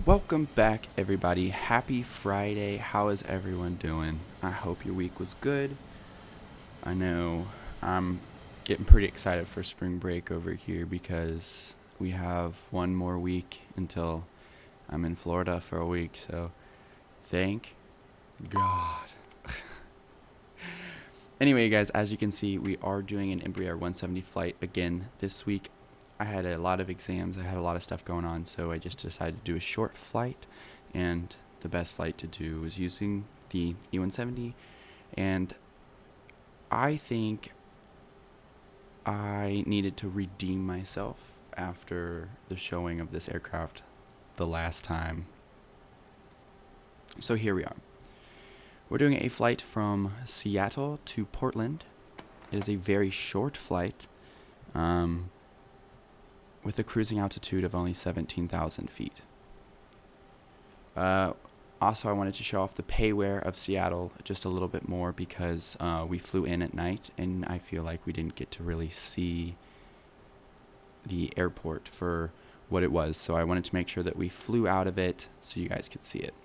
Welcome back, everybody. Happy Friday. How is everyone doing? I hope your week was good. I know I'm getting pretty excited for spring break over here because we have one more week until I'm in Florida for a week. So thank God. Anyway, guys, as you can see, we are doing an Embraer 170 flight again this week. I had a lot of exams, I had a lot of stuff going on, so I just decided to do a short flight, and the best flight to do was using the E170, and I think I needed to redeem myself after the showing of this aircraft the last time. So here we are. We're doing a flight from Seattle to Portland. It is a very short flight with a cruising altitude of only 17,000 feet. Also, I wanted to show off the payware of Seattle just a little bit more because we flew in at night and I feel like we didn't get to really see the airport for what it was. So I wanted to make sure that we flew out of it so you guys could see it.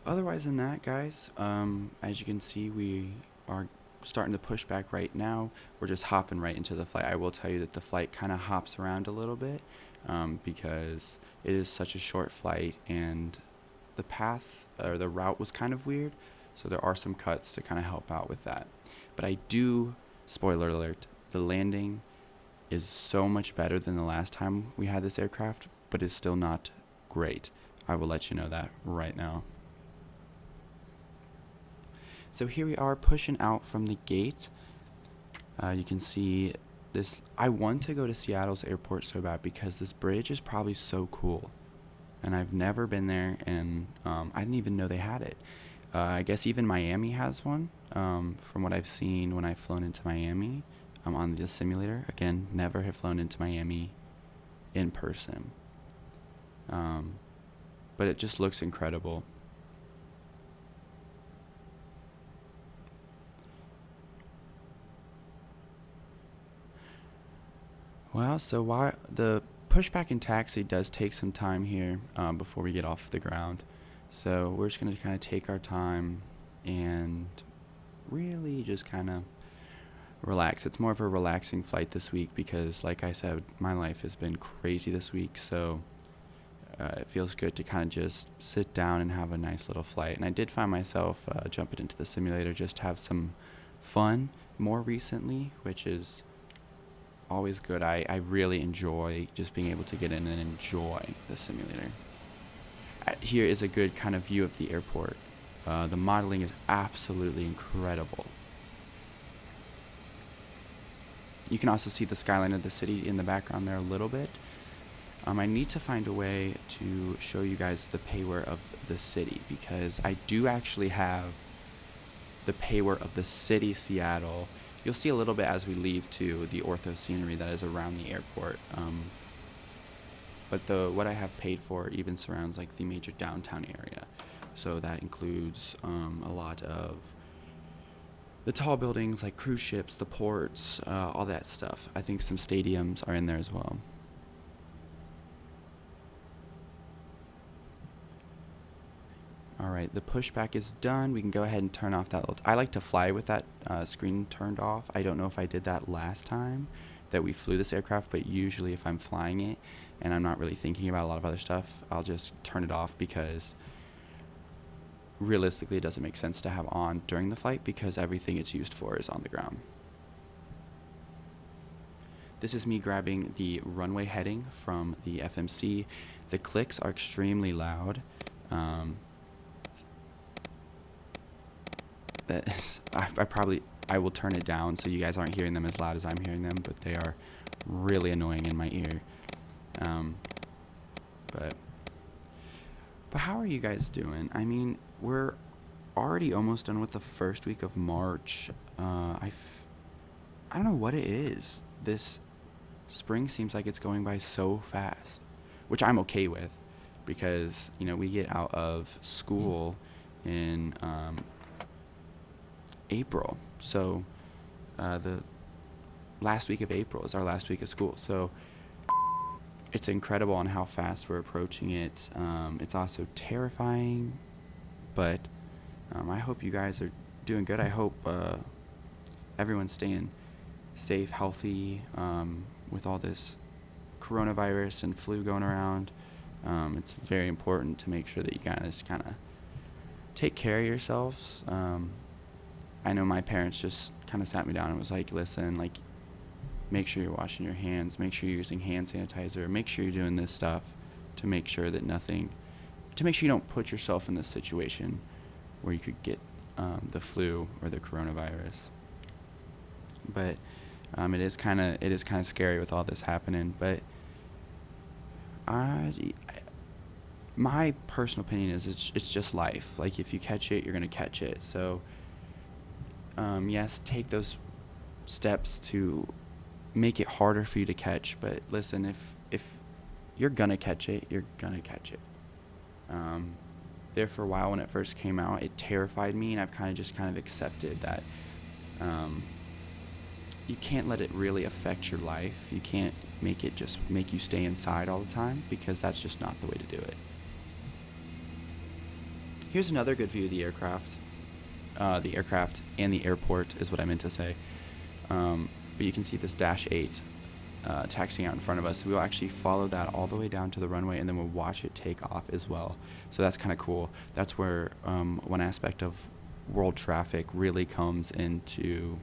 Otherwise than that, guys, as you can see, we are starting to push back right now. We're just hopping right into the flight. I will tell you that the flight kind of hops around a little bit because it is such a short flight and the path or the route was kind of weird. So there are some cuts to kind of help out with that. But I do, spoiler alert, the landing is so much better than the last time we had this aircraft, but it's still not great. I will let you know that right now. So here we are pushing out from the gate. You can see this. I want to go to Seattle's airport so bad because this bridge is probably so cool. And I've never been there, and I didn't even know they had it. I guess even Miami has one, from what I've seen when I've flown into Miami on the simulator. Again, never have flown into Miami in person. But it just looks incredible. Well, so why the pushback and taxi does take some time here before we get off the ground. So we're just going to kind of take our time and really just kind of relax. It's more of a relaxing flight this week because, like I said, my life has been crazy this week. So it feels good to kind of just sit down and have a nice little flight. And I did find myself jumping into the simulator just to have some fun more recently, which is always good. I really enjoy just being able to get in and enjoy the simulator. Here is a good kind of view of the airport. The modeling is absolutely incredible. You can also see the skyline of the city in the background there a little bit. I need to find a way to show you guys the payware of the city because I do actually have the payware of the city Seattle. You'll see a little bit as we leave to the ortho scenery that is around the airport. But what I have paid for even surrounds like the major downtown area. So that includes a lot of the tall buildings like cruise ships, the ports, all that stuff. I think some stadiums are in there as well. Alright, the pushback is done. We can go ahead and turn off that I like to fly with that screen turned off. I don't know if I did that last time that we flew this aircraft, but usually if I'm flying it and I'm not really thinking about a lot of other stuff, I'll just turn it off because realistically it doesn't make sense to have on during the flight because everything it's used for is on the ground. This is me grabbing the runway heading from the FMC. The clicks are extremely loud. I will turn it down so you guys aren't hearing them as loud as I'm hearing them, but they are really annoying in my ear. But how are you guys doing? I mean, we're already almost done with the first week of March. I don't know what it is. This spring seems like it's going by so fast, which I'm okay with because, we get out of school in April. So the last week of April is our last week of school. So it's incredible on how fast we're approaching it. It's also terrifying, but I hope you guys are doing good. I hope everyone's staying safe, healthy, with all this coronavirus and flu going around. It's very important to make sure that you guys kind of take care of yourselves. I know my parents just kind of sat me down and was like, listen, like, make sure you're washing your hands, make sure you're using hand sanitizer, make sure you're doing this stuff to make sure that to make sure you don't put yourself in this situation where you could get the flu or the coronavirus. But it is kind of scary with all this happening. But my personal opinion is it's just life. Like, if you catch it, you're gonna catch it. So yes, take those steps to make it harder for you to catch. But listen, if you're gonna catch it, you're gonna catch it. There for a while when it first came out, it terrified me, and I've kind of accepted that you can't let it really affect your life. You can't make it just make you stay inside all the time, because that's just not the way to do it. Here's another good view of the aircraft. The aircraft and the airport is what I meant to say. But you can see this Dash 8 taxiing out in front of us. We will actually follow that all the way down to the runway, and then we'll watch it take off as well. So that's kind of cool. That's where one aspect of world traffic really comes into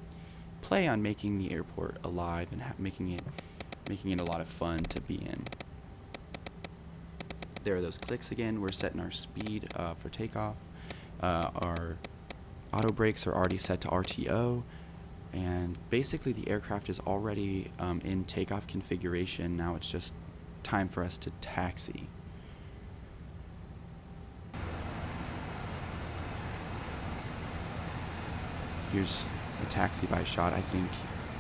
play on making the airport alive and making it a lot of fun to be in. There are those clicks again. We're setting our speed for takeoff. Our auto brakes are already set to RTO. And basically the aircraft is already in takeoff configuration. Now it's just time for us to taxi. Here's a taxi by shot.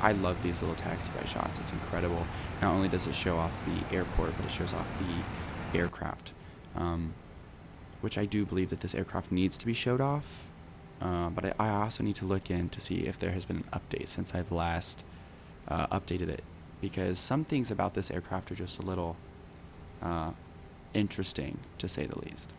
I love these little taxi by shots. It's incredible. Not only does it show off the airport, but it shows off the aircraft, which I do believe that this aircraft needs to be showed off. But I also need to look in to see if there has been an update since I've last updated it, because some things about this aircraft are just a little interesting, to say the least.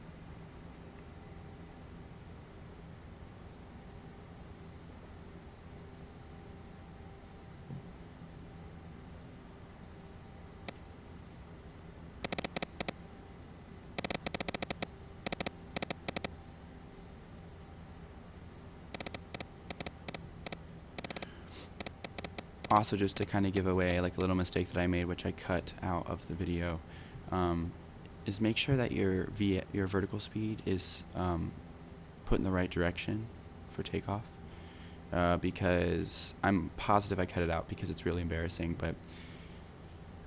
Also, just to kind of give away like a little mistake that I made, which I cut out of the video, is make sure that your vertical speed is put in the right direction for takeoff, because I'm positive I cut it out because it's really embarrassing, but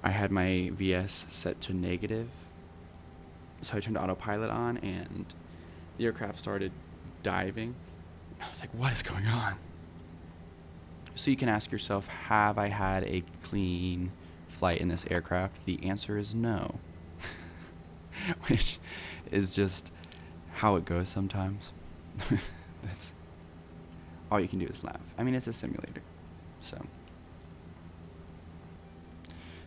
I had my VS set to negative, so I turned autopilot on and the aircraft started diving. I was like, what is going on? So you can ask yourself, have I had a clean flight in this aircraft? The answer is no. Which is just how it goes sometimes. That's all you can do is laugh. I mean, it's a simulator. So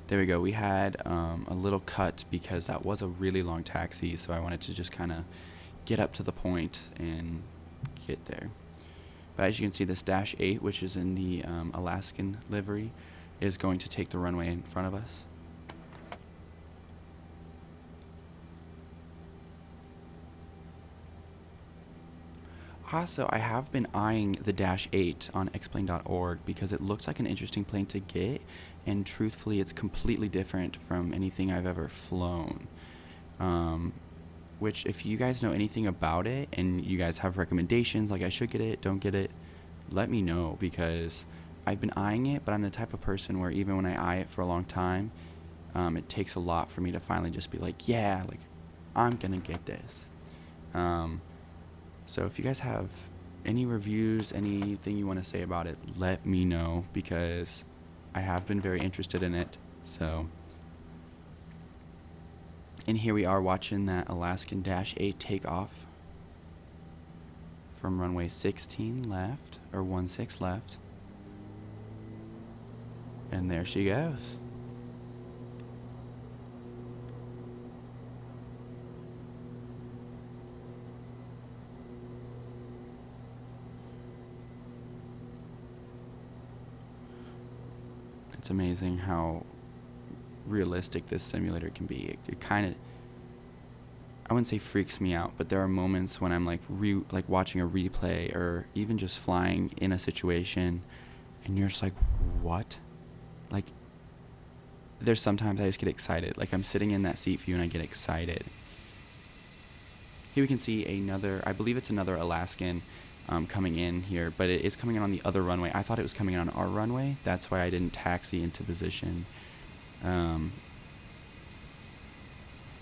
there we go. We had a little cut because that was a really long taxi, so I wanted to just kind of get up to the point and get there. But as you can see, this Dash 8, which is in the Alaskan livery, is going to take the runway in front of us. Also, I have been eyeing the Dash 8 on xplane.org because it looks like an interesting plane to get, and truthfully, it's completely different from anything I've ever flown. Which, if you guys know anything about it and you guys have recommendations, like I should get it, don't get it, let me know, because I've been eyeing it, but I'm the type of person where even when I eye it for a long time, it takes a lot for me to finally just be like, yeah, like, I'm gonna get this. So if you guys have any reviews, anything you want to say about it, let me know, because I have been very interested in it. So, and here we are watching that Alaskan Dash 8 take off from runway 16 left, or 16 left. And there she goes. It's amazing how realistic this simulator can be. It kind of, I wouldn't say freaks me out, but there are moments when I'm like watching a replay or even just flying in a situation, and you're just like, what? Like, there's sometimes I just get excited. Like, I'm sitting in that seat view and I get excited. Here we can see another, I believe it's another Alaskan coming in here, but it is coming in on the other runway. I thought it was coming in on our runway. That's why I didn't taxi into position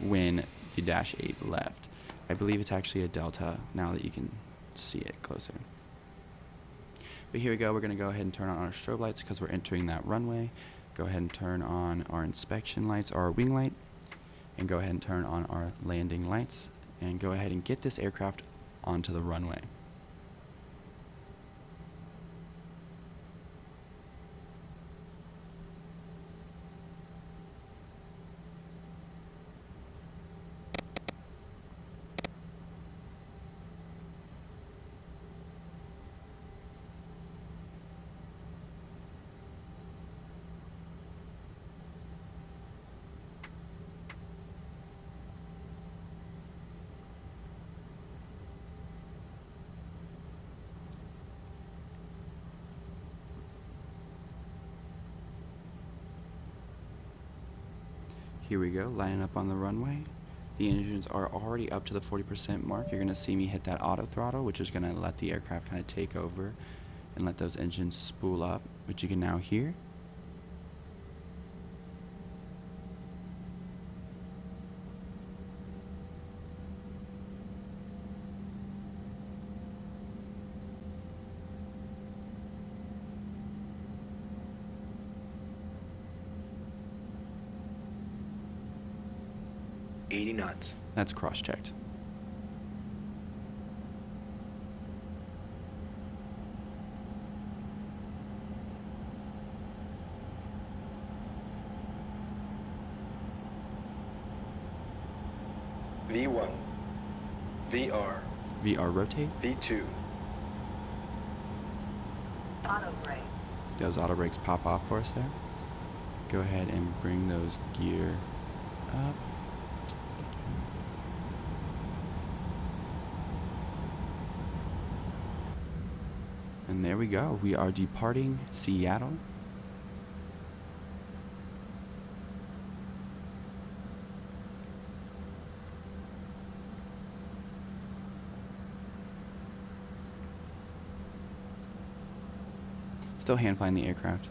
when the Dash 8 left. I believe it's actually a Delta now that you can see it closer. But here we go. We're going to go ahead and turn on our strobe lights because we're entering that runway. Go ahead and turn on our inspection lights, our wing light, and go ahead and turn on our landing lights, and go ahead and get this aircraft onto the runway. Here we go, lining up on the runway. The engines are already up to the 40% mark. You're going to see me hit that auto throttle, which is going to let the aircraft kind of take over and let those engines spool up, which you can now hear. knots. That's cross-checked. V1, VR, VR rotate. V2. Auto brake. Those auto brakes pop off for us there. Go ahead and bring those gear up. And there we go. We are departing Seattle. Still hand flying the aircraft.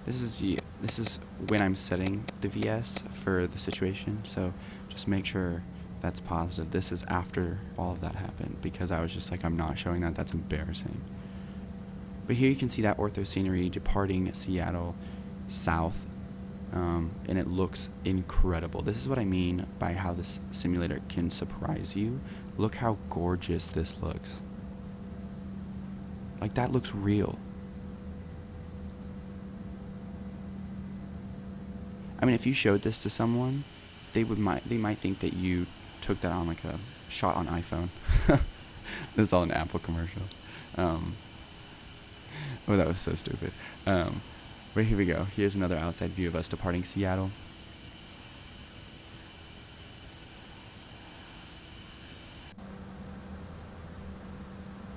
This is when I'm setting the VS for the situation, so just make sure that's positive. This is after all of that happened, because I was just like, I'm not showing that. That's embarrassing. But here you can see that ortho scenery departing Seattle south, and it looks incredible. This is what I mean by how this simulator can surprise you. Look how gorgeous this looks. Like, that looks real. I mean, if you showed this to someone, they might think that you took that on like a shot on iPhone. This is all an Apple commercial. Oh, that was so stupid. But here we go. Here's another outside view of us departing Seattle.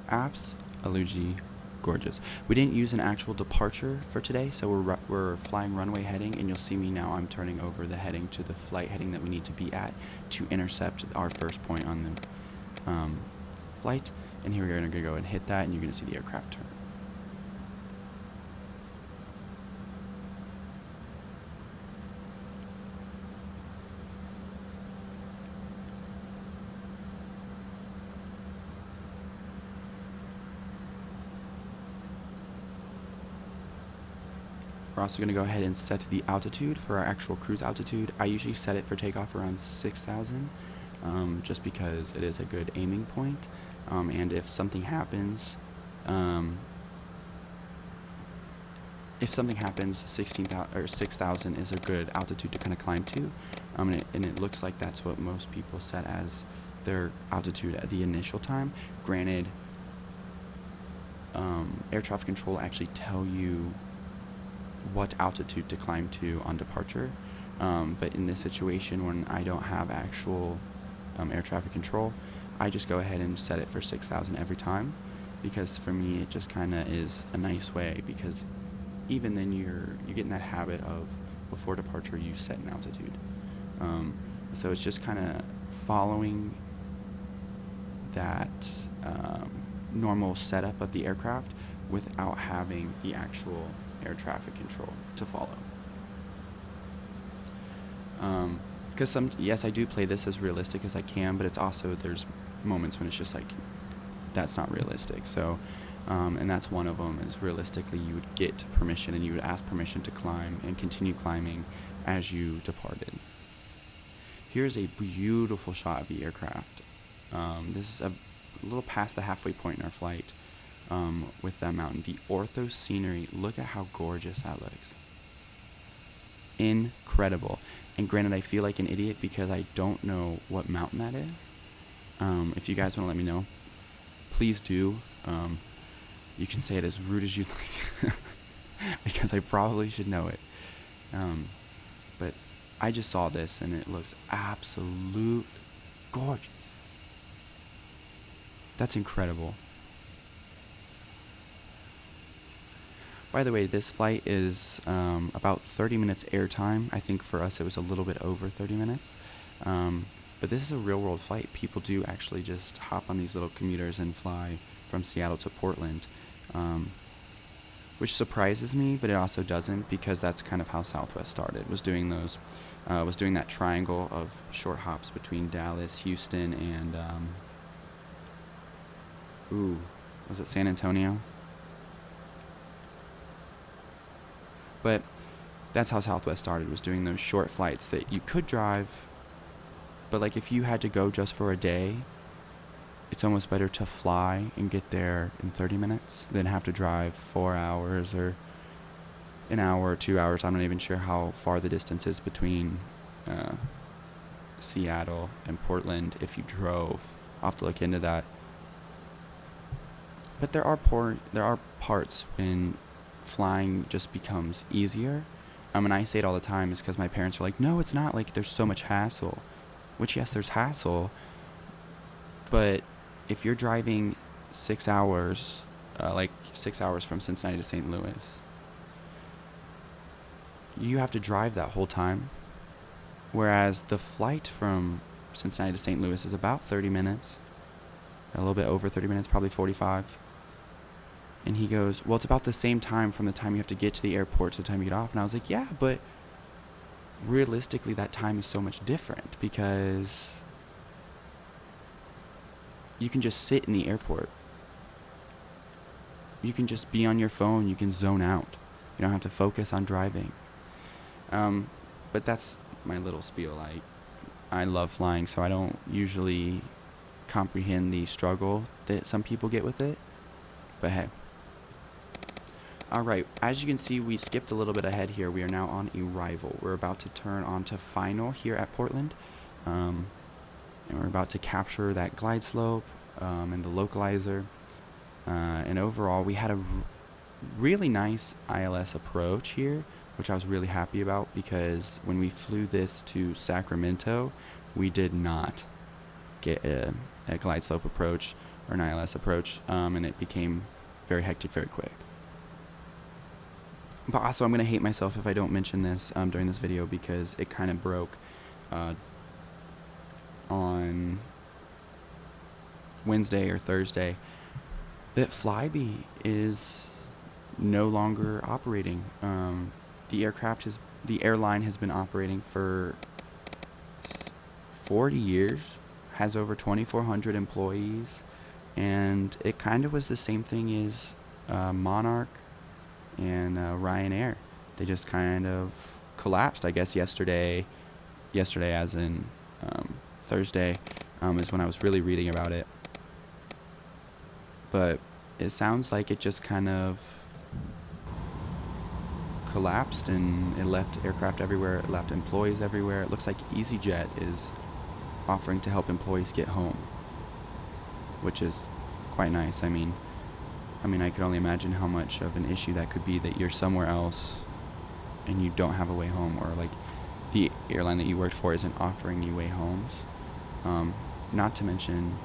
Absolutely gorgeous. We didn't use an actual departure for today, so we're flying runway heading, and you'll see me now. I'm turning over the heading to the flight heading that we need to be at to intercept our first point on the flight. And here we're going to go and hit that, and you're going to see the aircraft turn. We're also going to go ahead and set the altitude for our actual cruise altitude. I usually set it for takeoff around 6,000, just because it is a good aiming point. And if something happens, 16,000 or 6,000 is a good altitude to kind of climb to. And it looks like that's what most people set as their altitude at the initial time. Granted, air traffic control actually tell you what altitude to climb to on departure. But in this situation, when I don't have actual air traffic control, I just go ahead and set it for 6,000 every time, because for me it just kind of is a nice way, because even then you get in that habit of before departure you set an altitude. So it's just kind of following that normal setup of the aircraft without having the actual air traffic control to follow. Because yes, I do play this as realistic as I can, but it's also, there's moments when it's just like, that's not realistic. So, and that's one of them, is realistically you would get permission and you would ask permission to climb and continue climbing as you departed. Here's a beautiful shot of the aircraft. This is a little past the halfway point in our flight with that mountain. The ortho scenery, look at how gorgeous that looks. Incredible. And granted, I feel like an idiot because I don't know what mountain that is. If you guys want to let me know, please do. You can say it as rude as you'd like, because I probably should know it. But I just saw this and it looks absolute gorgeous. That's incredible. By the way, this flight is about 30 minutes airtime. I think for us it was a little bit over 30 minutes. But this is a real world flight. People do actually just hop on these little commuters and fly from Seattle to Portland, which surprises me, but it also doesn't, because that's kind of how Southwest started, was doing that triangle of short hops between Dallas, Houston, and was it San Antonio? But that's how Southwest started, was doing those short flights that you could drive, but like if you had to go just for a day, it's almost better to fly and get there in 30 minutes than have to drive 4 hours or an hour or 2 hours. I'm not even sure how far the distance is between Seattle and Portland if you drove. I'll have to look into that. But there are parts when flying just becomes easier. And I say it all the time, is because my parents are like, no, it's not, like there's so much hassle. Which, yes, there's hassle, but if you're driving 6 hours, like 6 hours from Cincinnati to St. Louis, you have to drive that whole time. Whereas the flight from Cincinnati to St. Louis is about 30 minutes, a little bit over 30 minutes, probably 45. And he goes, well, it's about the same time from the time you have to get to the airport to the time you get off. And I was like, yeah, but realistically that time is so much different, because you can just sit in the airport. You can just be on your phone. You can zone out. You don't have to focus on driving. But that's my little spiel. I love flying, so I don't usually comprehend the struggle that some people get with it. But hey. Alright, as you can see, we skipped a little bit ahead here. We are now on arrival. We're about to turn on to final here at Portland. And we're about to capture that glide slope and the localizer. And overall, we had a really nice ILS approach here, which I was really happy about, because when we flew this to Sacramento, we did not get a glide slope approach or an ILS approach, and it became very hectic very quick. But also, I'm going to hate myself if I don't mention this during this video, because it kind of broke on Wednesday or Thursday, that Flybe is no longer operating. The airline has been operating for 40 years, has over 2,400 employees, and it kind of was the same thing as Monarch and Ryanair. They just kind of collapsed, I guess, yesterday as in Thursday is when I was really reading about it. But it sounds like it just kind of collapsed, and it left aircraft everywhere, it left employees everywhere. It looks like EasyJet is offering to help employees get home, which is quite nice. I mean, I could only imagine how much of an issue that could be, that you're somewhere else and you don't have a way home, or like the airline that you worked for isn't offering you way homes. Not to mention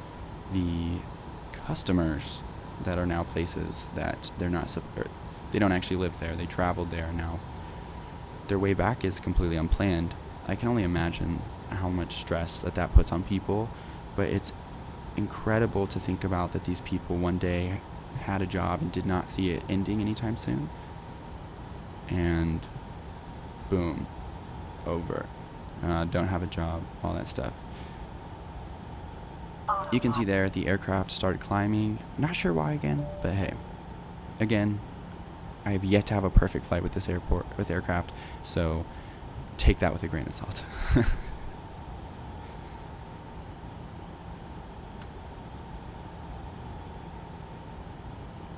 the customers that are now places that they're not, or they don't actually live there. They traveled there, and now their way back is completely unplanned. I can only imagine how much stress that puts on people, but it's incredible to think about that these people one day had a job and did not see it ending anytime soon, and boom, over. Don't have a job, all that stuff. You can see there the aircraft started climbing. Not sure why again, but hey, again, I have yet to have a perfect flight with this aircraft, so take that with a grain of salt.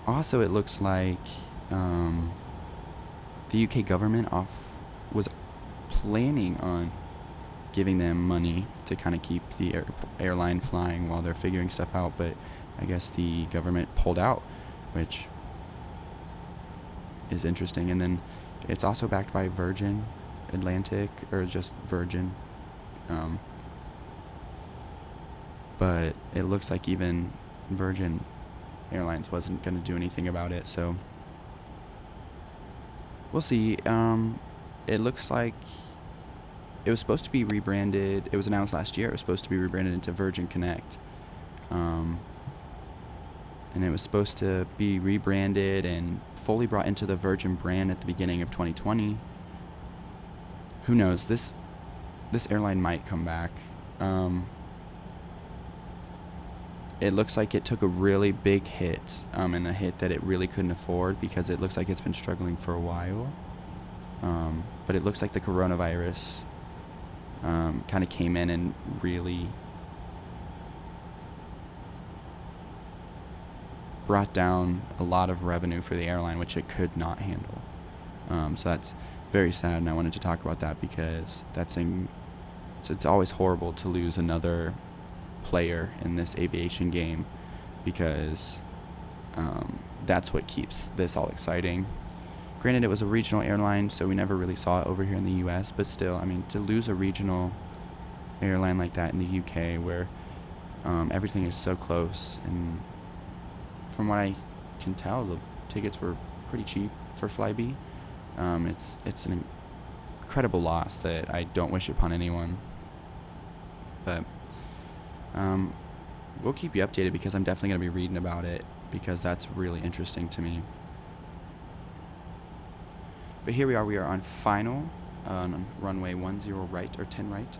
Also, it looks like the UK government was planning on giving them money to kind of keep the airline flying while they're figuring stuff out, but I guess the government pulled out, which is interesting. And then it's also backed by Virgin Atlantic, or just Virgin, but it looks like even Virgin Airlines wasn't going to do anything about it, so we'll see. It looks like it was supposed to be rebranded. It was announced last year. It was supposed to be rebranded into Virgin Connect. And it was supposed to be rebranded and fully brought into the Virgin brand at the beginning of 2020. Who knows? This airline might come back. It looks like it took a really big hit, and a hit that it really couldn't afford, because it looks like it's been struggling for a while. But it looks like the coronavirus kind of came in and really brought down a lot of revenue for the airline, which it could not handle. So that's very sad, and I wanted to talk about that because it's always horrible to lose another player in this aviation game, because that's what keeps this all exciting. Granted, it was a regional airline, so we never really saw it over here in the US, but still, I mean, to lose a regional airline like that in the UK, where everything is so close, and from what I can tell, the tickets were pretty cheap for Flybe. It's an incredible loss that I don't wish upon anyone, but we'll keep you updated, because I'm definitely going to be reading about it, because that's really interesting to me. But here we are on final, on runway 10 right, or 10 right.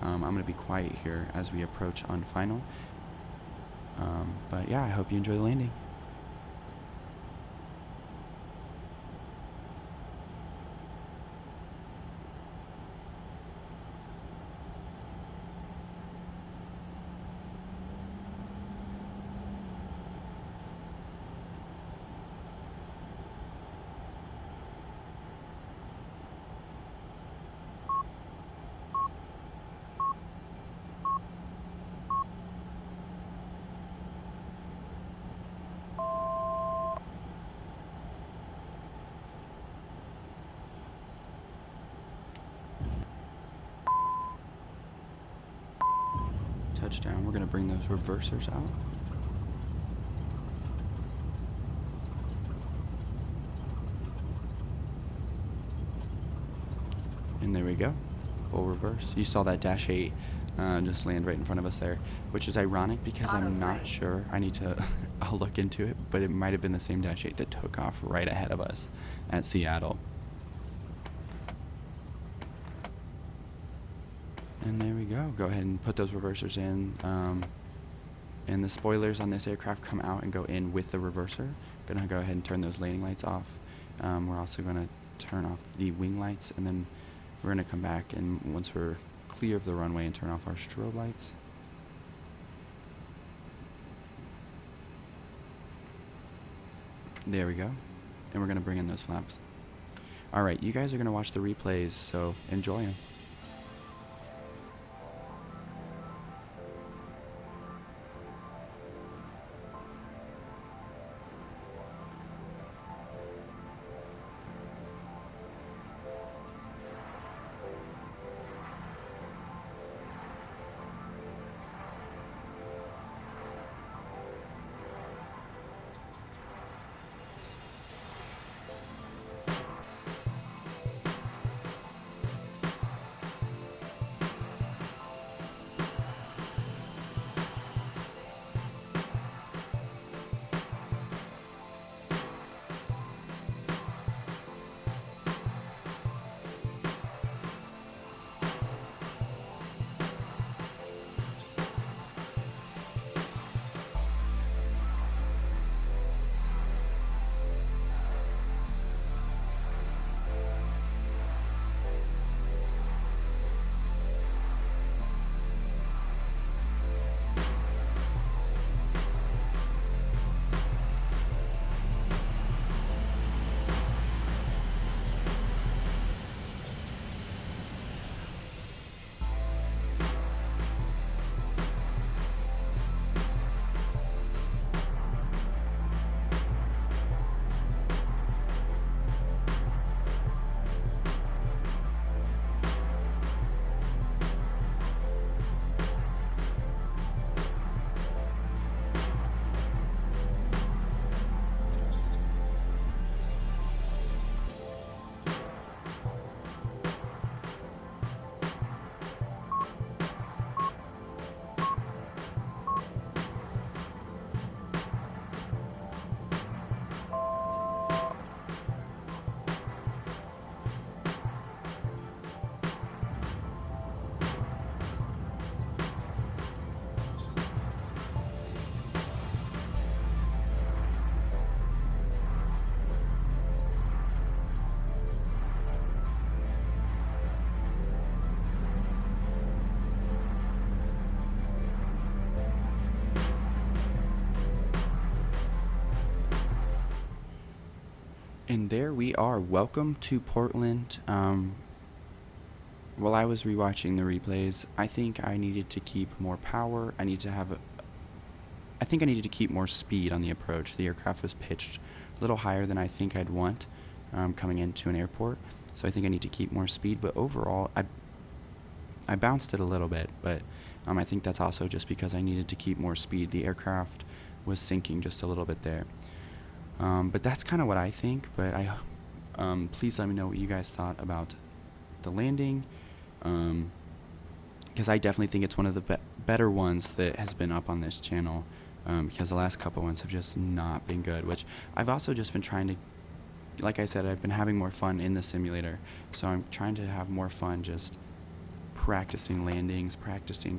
I'm going to be quiet here as we approach on final. But yeah, I hope you enjoy the landing. Touchdown. We're going to bring those reversers out. And there we go. Full reverse. You saw that Dash 8 just land right in front of us there, which is ironic because I'm not sure. I need to I'll look into it, but it might have been the same Dash 8 that took off right ahead of us at Seattle. And there we go. Go ahead and put those reversers in. And the spoilers on this aircraft come out and go in with the reverser. Gonna go ahead and turn those landing lights off. We're also gonna turn off the wing lights, and then we're gonna come back, and once we're clear of the runway, and turn off our strobe lights. There we go. And we're gonna bring in those flaps. Alright, you guys are gonna watch the replays, so enjoy them. And there we are. Welcome to Portland. While I was rewatching the replays, I think I needed to keep more power. I think I needed to keep more speed on the approach. The aircraft was pitched a little higher than I think I'd want coming into an airport. So I think I need to keep more speed. But overall, I bounced it a little bit. But I think that's also just because I needed to keep more speed. The aircraft was sinking just a little bit there. But that's kind of what I think. But please let me know what you guys thought about the landing, because I definitely think it's one of the better ones that has been up on this channel, because the last couple ones have just not been good, which I've also just been trying to, like I said, I've been having more fun in the simulator, so I'm trying to have more fun just practicing landings,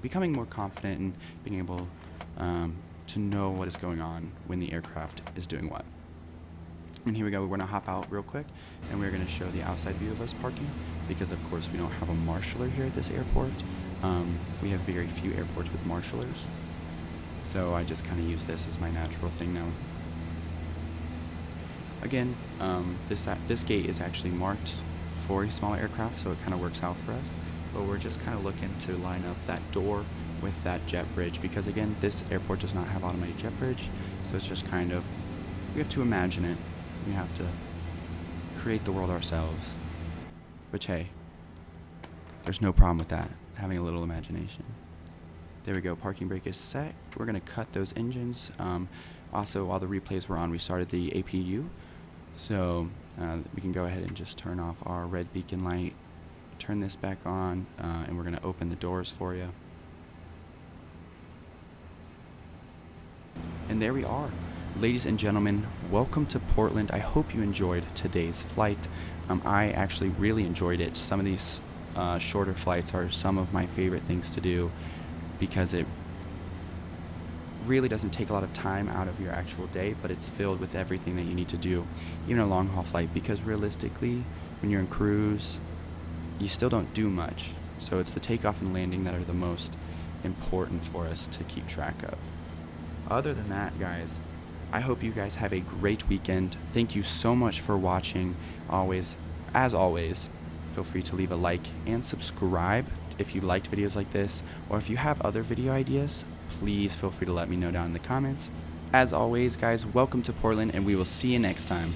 becoming more confident and being able to know what is going on when the aircraft is doing what. And here we go, we're going to hop out real quick, and we're going to show the outside view of us parking, because of course we don't have a marshaller here at this airport. We have very few airports with marshallers, so I just kind of use this as my natural thing now. Again, this gate is actually marked for a smaller aircraft, so it kind of works out for us, but we're just kind of looking to line up that door with that jet bridge, because again, this airport does not have automated jet bridge, so it's just kind of, we have to imagine it. We have to create the world ourselves, which, hey, there's no problem with that, having a little imagination. There we go, parking brake is set. We're going to cut those engines. Also, while the replays were on, we started the APU, so we can go ahead and just turn off our red beacon light, turn this back on, and we're going to open the doors for you. And there we are. Ladies and gentlemen, welcome to Portland. I hope you enjoyed today's flight. I actually really enjoyed it. Some of these shorter flights are some of my favorite things to do, because it really doesn't take a lot of time out of your actual day, but it's filled with everything that you need to do, even a long haul flight, because realistically, when you're in cruise, you still don't do much. So it's the takeoff and landing that are the most important for us to keep track of. Other than that, guys, I hope you guys have a great weekend. Thank you so much for watching. As always, feel free to leave a like and subscribe if you liked videos like this, or if you have other video ideas, please feel free to let me know down in the comments. As always, guys, welcome to Portland, and we will see you next time.